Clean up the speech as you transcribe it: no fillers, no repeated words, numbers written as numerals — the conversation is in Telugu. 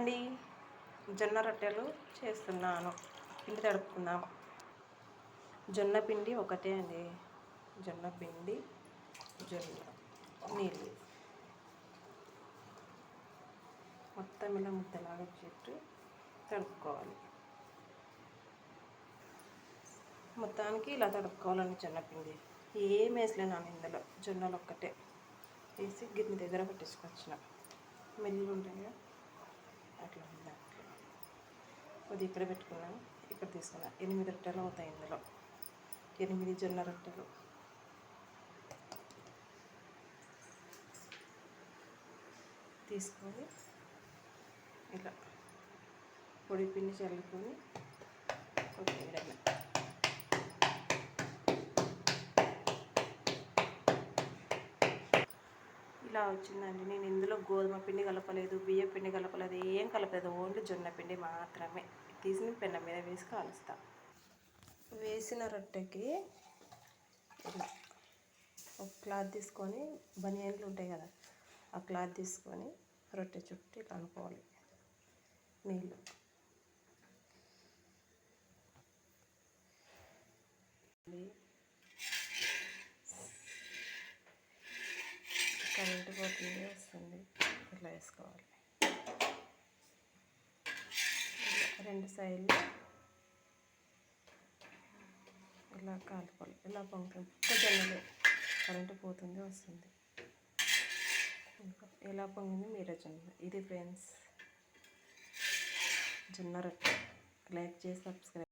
అండి, జొన్న రొట్టెలు చేస్తున్నాను. పిండి తడుపుకుందాం. జొన్న పిండి ఒకటే అండి. జొన్న పిండి, జొన్న నీళ్ళు మొత్తం ఇలా ముద్దలాగా చెట్టు తడుపుకోవాలి. మొత్తానికి ఇలా తడుపుకోవాలండి. జొన్నపిండి ఏం వేసలేను ఇందులో, జొన్నలు ఒక్కటే వేసి గిన్నె దగ్గర పట్టించుకొచ్చిన. మెల్లు ఉంటాయి అట్లా దాంట్లో కొద్ది ఇక్కడ పెట్టుకున్నాను, ఇక్కడ తీసుకున్నాను. 8 రొట్టెలు అవుతాయి ఇందులో. 8 జొన్న రొట్టెలు. తీసుకొని ఇలా పొడి పిండి చల్లుకొని కొద్దిగా ఇలా వచ్చిందండి. నేను ఇందులో గోధుమ పిండి కలపలేదు, బియ్య పిండి కలపలేదు, ఏం కలపలేదు. ఓన్లీ జొన్న పిండి మాత్రమే. తీసి పెన్న మీద వేసి కాలుస్తా. వేసిన రొట్టెకి ఇలా ఒక క్లాత్ తీసుకొని, బనియన్లు ఉంటాయి కదా, ఆ క్లాత్ తీసుకొని రొట్టె చుట్టూ ఇలా అనుకోవాలి. నీళ్ళు కరెంటు పోతుంది వస్తుంది, ఇట్లా వేసుకోవాలి. రెండు సైడ్లు ఇలా కాలుకోవాలి. ఇలా పొంగుతుంది. జొన్నలు కరెంటు పోతుంది వస్తుంది. ఎలా పొంగింది మీరే చూడండి. ఇది ఫ్రెండ్స్ జొన్న రొట్టె. లైక్ చేసి సబ్స్క్రైబ్.